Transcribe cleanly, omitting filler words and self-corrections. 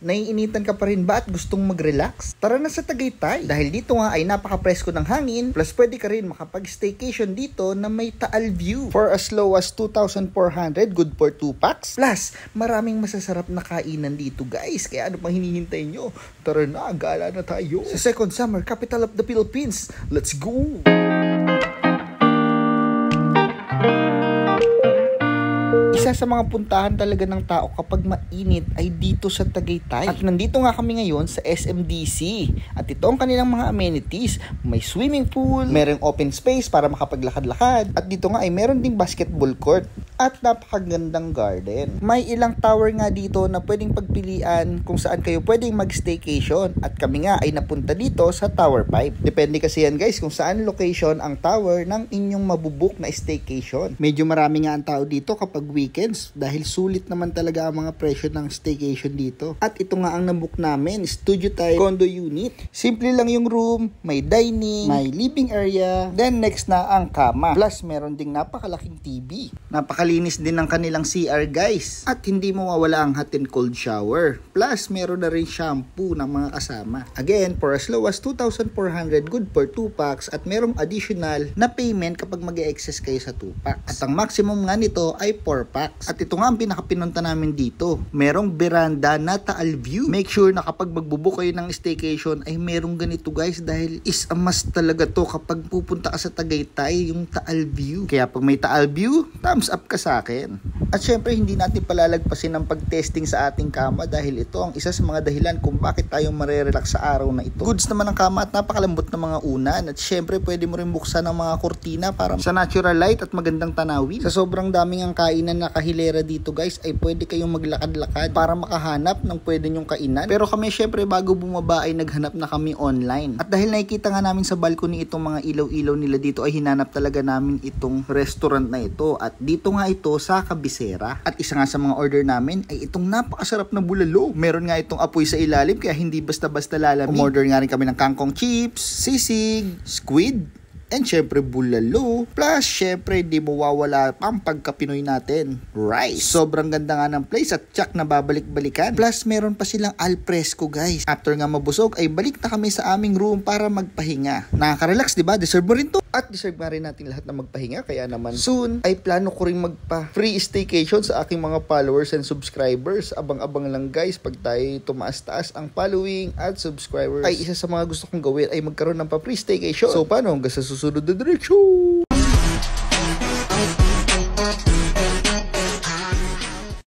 Naiinitan ka pa rin ba at gustong mag-relax? Tara na sa Tagaytay. Dahil dito nga ay napaka-presko ng hangin, plus pwede ka rin makapag-staycation dito na may Taal view. For as low as 2,400, good for 2 packs. Plus, maraming masasarap na kainan dito guys. Kaya ano pang hinihintay nyo? Tara na, gala na tayo. Sa second summer capital of the Philippines. Let's go! Isa sa mga puntahan talaga ng tao kapag mainit ay dito sa Tagaytay. At nandito nga kami ngayon sa SMDC. At ito ang kanilang mga amenities. May swimming pool, merong open space para makapaglakad-lakad. At dito nga ay meron ding basketball court at napakagandang garden. May ilang tower nga dito na pwedeng pagpilian kung saan kayo pwedeng mag-staycation. At kami nga ay napunta dito sa Tower 5. Depende kasi yan guys kung saan location ang tower ng inyong mabubook na staycation. Medyo marami nga ang tao dito kapag weekends dahil sulit naman talaga ang mga presyo ng staycation dito. At ito nga ang nabook namin, studio type condo unit. Simple lang yung room, may dining, may living area, then next na ang kama. Plus meron ding napakalaking TV. Napakalinis din ng kanilang CR guys. At hindi mawawala ang hot and cold shower. Plus meron na rin shampoo ng mga kasama. Again, for as low as 2,400, good for 2 packs at merong additional na payment kapag mag-e-excess kayo sa 2 packs. At ang maximum nga nito ay 4 packs. At ito nga ang pinakapinunta namin dito. Merong veranda na Taal view. Make sure na kapag magbubook kayo ng staycation ay merong ganito guys dahil is a must talaga to kapag pupunta ka sa Tagaytay, yung Taal view. Kaya pag may Taal view, thumbs up ka sa akin. At syempre hindi natin palalagpasin ang pag-testing sa ating kama dahil ito ang isa sa mga dahilan kung bakit tayo marerelax sa araw na ito. Goods naman ang kama at napakalambot ng mga unan. At syempre pwede mo rin buksan ang mga kurtina para sa natural light at magandang tanawin. Sa sobrang daming ang kainan na kahilera dito guys ay pwede kayong maglakad-lakad para makahanap ng pwede nyong kainan. Pero kami syempre bago bumaba ay naghanap na kami online. At dahil nakikita nga namin sa balcony itong mga ilaw-ilaw nila dito ay hinanap talaga namin itong restaurant na ito. At dito nga ito sa Cabecera. At isa nga sa mga order namin ay itong napakasarap na bulalo. Meron nga itong apoy sa ilalim kaya hindi basta-basta lalamig. Umorder nga rin kami ng kangkong chips, sisig, squid, and syempre bulalo. Plus syempre di mawawala pang pagka-Pinoy natin, rice. Sobrang ganda nga ng place at tsak na babalik-balikan. Plus meron pa silang alfresco guys. After nga mabusog ay balik na kami sa aming room para magpahinga. Nakaka-relax diba? Deserve mo rin to. At deserve nga rin natin lahat na magpahinga. Kaya naman soon ay plano ko rin magpa-free staycation sa aking mga followers and subscribers. Abang-abang lang guys pag tayo tumaas-taas ang following at subscribers. Ay isa sa mga gusto kong gawin ay magkaroon ng pa-free staycation. So paano hanggang sa susunod na diretsyo?